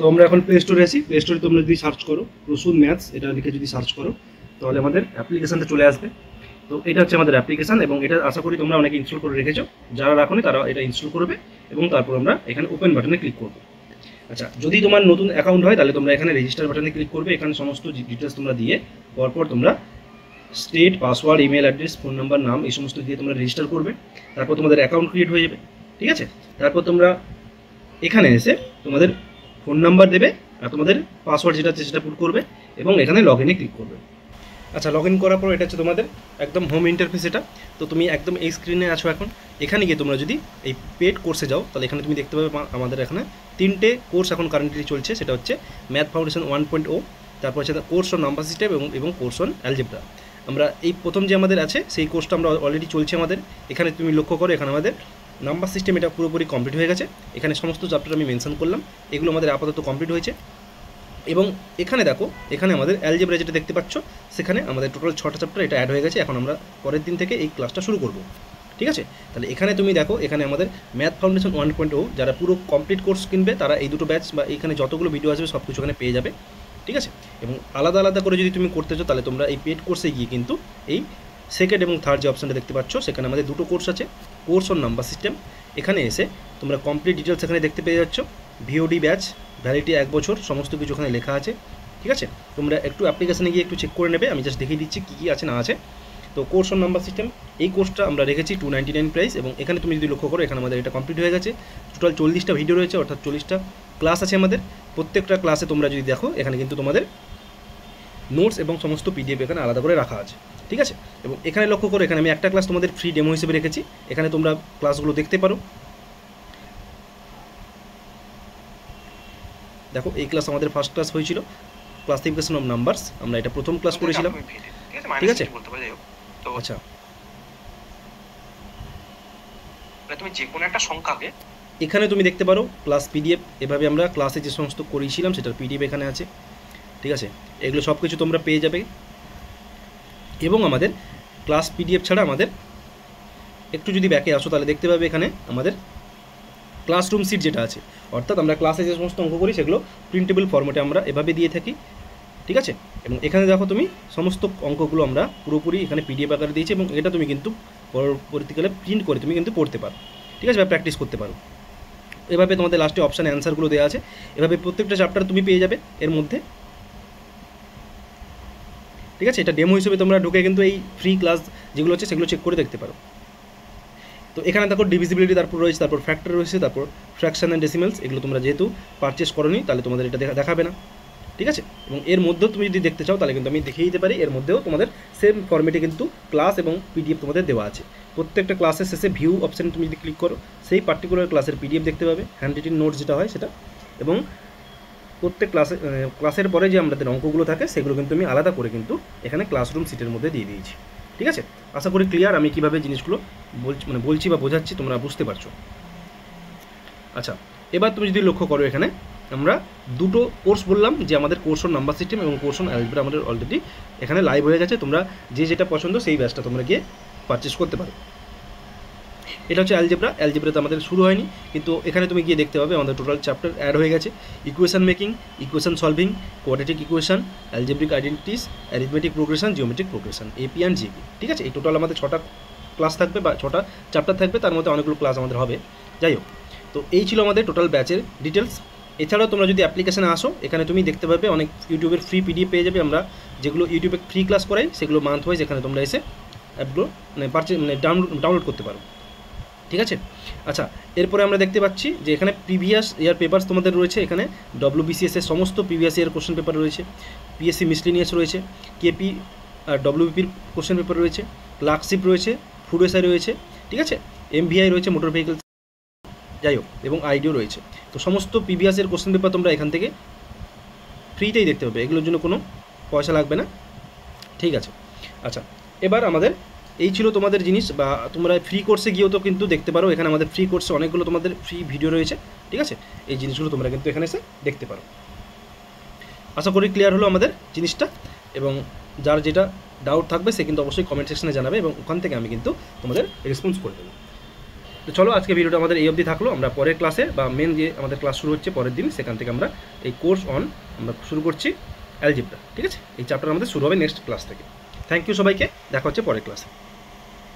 তো আমরা এখন প্লে স্টোরে আছি। প্লে স্টোরে তোমরা যদি সার্চ করো প্রসূন ম্যাথস এটা লিখে যদি সার্চ করো তাহলে আমাদের অ্যাপ্লিকেশানটা চলে আসবে। তো এটা হচ্ছে আমাদের অ্যাপ্লিকেশান এবং এটা আশা করি তোমরা অনেকে ইনস্টল করে রেখেছো, যারা রাখোনি তারা এটা ইনস্টল করবে এবং তারপর আমরা এখানে ওপেন বাটনে ক্লিক করব। আচ্ছা, যদি তোমার নতুন অ্যাকাউন্ট হয় তাহলে তোমরা এখানে রেজিস্টার বাটনে ক্লিক করবে। এখানে সমস্ত ডিটেলস তোমরা দিয়ে পরপর তোমরা state, password, email address, phone number, নাম এই সমস্ত দিয়ে তোমরা রেজিস্টার করবে। তারপর তোমাদের অ্যাকাউন্ট ক্রিয়েট হয়ে যাবে, ঠিক আছে। তারপর তোমরা এখানে এসে তোমাদের ফোন নাম্বার দেবে আর তোমাদের পাসওয়ার্ড যেটা আছে সেটা পুট করবে এবং এখানে লগ ইনে ক্লিক করবে। আচ্ছা, লগ ইন করার পর এটা হচ্ছে তোমাদের একদম হোম ইন্টারফেস এটা। তো তুমি একদম এই স্ক্রিনে আছো এখন। এখানে গিয়ে তোমরা যদি এই পেড কোর্সে যাও তাহলে এখানে তুমি দেখতে পাবে আমাদের এখানে 3টে কোর্স এখন কারেন্টলি চলছে। সেটা হচ্ছে ম্যাথ ফাউন্ডেশন 1.0, তারপর হচ্ছে কোর্স অন নাম্বার সিস্টেম এবং কোর্স অন অ্যালজেব্রা। আমরা এই প্রথম যে আমাদের আছে সেই কোর্সটা আমরা অলরেডি চলছে আমাদের। এখানে তুমি লক্ষ্য করো এখানে আমাদের নাম্বার সিস্টেম এটা পুরোপুরি কমপ্লিট হয়ে গেছে। এখানে সমস্ত চ্যাপ্টার আমি মেনশন করলাম, এগুলো আমাদের আপাতত কমপ্লিট হয়েছে। এবং এখানে দেখো এখানে আমাদের অ্যালজেব্রা যেটা দেখতে পাচ্ছ সেখানে আমাদের টোটাল 6টা চ্যাপ্টার এটা অ্যাড হয়ে গেছে। এখন আমরা পরের দিন থেকে এই ক্লাসটা শুরু করব, ঠিক আছে। তাহলে এখানে তুমি দেখো এখানে আমাদের ম্যাথ ফাউন্ডেশন 1.0 যারা পুরো কমপ্লিট কোর্স কিনবে তারা এই দুটো ব্যাচ বা এখানে যতগুলো ভিডিও আসবে সব কিছু এখানে পেয়ে যাবে, ঠিক আছে। এবং আলাদা আলাদা করে যদি তুমি করতে চাও তাহলে তোমরা এই পেড কোর্সে গিয়ে কিন্তু এই সেকেন্ড এবং থার্ড যে অপশানটা দেখতে পাচ্ছ সেখানে আমাদের দুটো কোর্স আছে, কোর্স অন নাম্বার সিস্টেম। এখানে এসে তোমরা কমপ্লিট ডিটেলস এখানে দেখতে পেয়ে যাচ্ছ। ভিওডি ব্যাচ, ভ্যালিডিটি 1 বছর, সমস্ত কিছু ওখানে লেখা আছে, ঠিক আছে। তোমরা একটু অ্যাপ্লিকেশানে গিয়ে একটু চেক করে নেবে, আমি জাস্ট দেখিয়ে দিচ্ছি কী কী আছে না আছে। তো কোর্স অন নাম্বার সিস্টেম এই কোর্সটা আমরা রেখেছি 299 প্রাইস এবং এখানে তুমি যদি লক্ষ্য করো এখানে আমাদের এটা কমপ্লিট হয়ে গেছে। টোটাল 40টা ভিডিও রয়েছে, অর্থাৎ 40টা ক্লাস আছে আমাদের। প্রত্যেকটা ক্লাসে তোমরা যদি দেখো এখানে কিন্তু তোমাদের নোটস এবং সমস্ত পিডিএফ এখানে আলাদা করে রাখা আছে, ঠিক আছে। এবং এখানে লক্ষ্য করো এখানে আমি একটা ক্লাস তোমাদের ফ্রি ডেমো হিসেবে রেখেছি, এখানে তোমরা ক্লাসগুলো দেখতে পারো। দেখো এই ক্লাস আমাদের ফার্স্ট ক্লাস হয়েছিল ক্লাসিফিকেশন অফ নাম্বারস, আমরা এটা প্রথম ক্লাস করেছিলাম, ঠিক আছে। আচ্ছা, তুমি যে কোনো একটা সংখ্যাকে এখানে তুমি দেখতে পারো ক্লাস পিডিএফ, এভাবে আমরা ক্লাসে যে সমস্ত করেছিলাম সেটার পিডিএফ এখানে আছে, ঠিক আছে। এগুলো সব কিছু তোমরা পেয়ে যাবে। এবং আমাদের ক্লাস পিডিএফ ছাড়া আমাদের একটু যদি ব্যাকে আসো তাহলে দেখতে পাবে এখানে আমাদের ক্লাসরুম সিট যেটা আছে, অর্থাৎ আমরা ক্লাসে যে সমস্ত অঙ্ক করি সেগুলো প্রিন্টেবল ফরম্যাটে আমরা এভাবে দিয়ে থাকি, ঠিক আছে। এবং এখানে দেখো তুমি সমস্ত অঙ্কগুলো আমরা পুরোপুরি এখানে পিডিএফ আকারে দিয়েছি এবং এটা তুমি কিন্তু পরবর্তীকালে প্রিন্ট করে তুমি কিন্তু পড়তে পারো, ঠিক আছে, বা প্র্যাকটিস করতে পারো। এভাবে তোমাদের লাস্টে অপশানে অ্যান্সারগুলো দেওয়া আছে, এভাবে প্রত্যেকটা চ্যাপ্টার তুমি পেয়ে যাবে এর মধ্যে, ঠিক আছে। এটা ডেমো হিসেবে তোমরা ঢুকে কিন্তু এই ফ্রি ক্লাস যেগুলো আছে সেগুলো চেক করে দেখতে পারো। তো এখানে দেখো ডিভিজিবিলিটি তারপর রয়েছে, তারপর ফ্যাক্টর রয়েছে, তারপর ফ্র্যাকশন অ্যান্ড ডেসিমেলস, এগুলো তোমরা যেহেতু পারচেস করোনি তাহলে তোমাদের এটা দেখাবে না, ঠিক আছে। এবং এর মধ্যেও তুমি যদি দেখতে চাও তাহলে কিন্তু আমি দেখিয়ে দিতে পারি, এর মধ্যেও তোমাদের সেম ফরম্যাটে কিন্তু ক্লাস এবং পিডিএফ তোমাদের দেওয়া আছে। প্রত্যেকটা ক্লাসের শেষে ভিউ অপশান তুমি যদি ক্লিক করো সেই পার্টিকুলার ক্লাসের পিডিএফ দেখতে পাবে, হ্যান্ড রিটেন নোটস যেটা হয় সেটা। এবং প্রত্যেক ক্লাসের পরে যে আমাদের অঙ্কগুলো থাকে সেগুলো কিন্তু আমি আলাদা করে কিন্তু এখানে ক্লাসরুম সিটের মধ্যে দিয়ে দিয়েছি, ঠিক আছে। আশা করি ক্লিয়ার আমি কীভাবে জিনিসগুলো বলছি বা বোঝাচ্ছি তোমরা বুঝতে পারছো। আচ্ছা, এবার তুমি যদি লক্ষ্য করো এখানে আমরা দুটো কোর্স বললাম যে আমাদের কোর্স অন নাম্বার সিস্টেম এবং কোর্স অন অ্যালজেব্রা আমাদের অলরেডি এখানে লাইভ হয়ে গেছে। তোমরা যে যেটা পছন্দ সেই ব্যাচটা তোমরা গিয়ে পারচেস করতে পারো। এটা হচ্ছে অ্যালজেব্রাতে আমাদের শুরু হয়নি, কিন্তু এখানে তুমি গিয়ে দেখতে পাবে আমাদের টোটাল চ্যাপ্টার অ্যাড হয়ে গেছে। Equation making, equation solving, quadratic equation, algebraic identities, arithmetic progression, geometric progression, AP and GP, ঠিক আছে। এই টোটাল আমাদের 6টা ক্লাস থাকবে বা 6টা চ্যাপ্টার থাকবে, তার মধ্যে অনেকগুলো ক্লাস আমাদের হবে। যাই হোক, তো এই ছিল আমাদের টোটাল ব্যাচের ডিটেলস। এছাড়াও তোমরা যদি অ্যাপ্লিকেশানে আসো এখানে তুমি দেখতে পাবে অনেক ইউটিউবের ফ্রি পিডিএফ পেয়ে যাবে। আমরা যেগুলো ইউটিউবে ফ্রি ক্লাস করাই সেগুলো মান্থ ওয়াইজ এখানে তোমরা এসে অ্যাপগুলো ডাউনলোড করতে পারো, ঠিক আছে। আচ্ছা, এরপরে আমরা দেখতে পাচ্ছি যে এখানে প্রিভিয়াস ইয়ার পেপারস তোমাদের রয়েছে। এখানে WBCS এর সমস্ত প্রিভিয়াস ইয়ার কোশ্চেন পেপার রয়েছে, PSC মিসলিনিয়াস রয়েছে, KP আর WBPর কোশ্চেন পেপার রয়েছে, ক্লার্কশিপ রয়েছে, ফুড এসআই রয়েছে, ঠিক আছে, MVI রয়েছে, মোটর ভেহিকল, যাই হোক, এবং আইডিও রয়েছে। তো সমস্ত প্রিভিয়াস ইয়ার কোশ্চেন পেপার তোমরা এখান থেকে ফ্রিতেই দেখতে পাবে, এগুলোর জন্য কোনো পয়সা লাগবে না, ঠিক আছে। আচ্ছা, এবার আমাদের এই ছিল তোমাদের জিনিস, বা তোমরা ফ্রি কোর্সে গিয়েও তো কিন্তু দেখতে পারো। এখানে আমাদের ফ্রি কোর্সে অনেকগুলো তোমাদের ফ্রি ভিডিও রয়েছে, ঠিক আছে। এই জিনিসগুলো তোমরা কিন্তু এখানে এসে দেখতে পারো। আশা করি ক্লিয়ার হলো আমাদের জিনিসটা, এবং যার যেটা ডাউট থাকবে সে কিন্তু অবশ্যই কমেন্ট সেকশনে জানাবে এবং ওখান থেকে আমি কিন্তু তোমাদের রেসপন্স করে দেবো। তো চলো আজকে ভিডিওটা আমাদের এই অবধি থাকলো। আমরা পরের ক্লাসে বা মেন যে আমাদের ক্লাস শুরু হচ্ছে পরের দিন, সেখান থেকে আমরা এই কোর্স অন আমরা শুরু করছি অ্যালজেব্রা। ঠিক আছে, এই চ্যাপ্টার আমাদের শুরু হবে নেক্সট ক্লাস থেকে। থ্যাংক ইউ সবাইকে, দেখা হচ্ছে পরের ক্লাসে।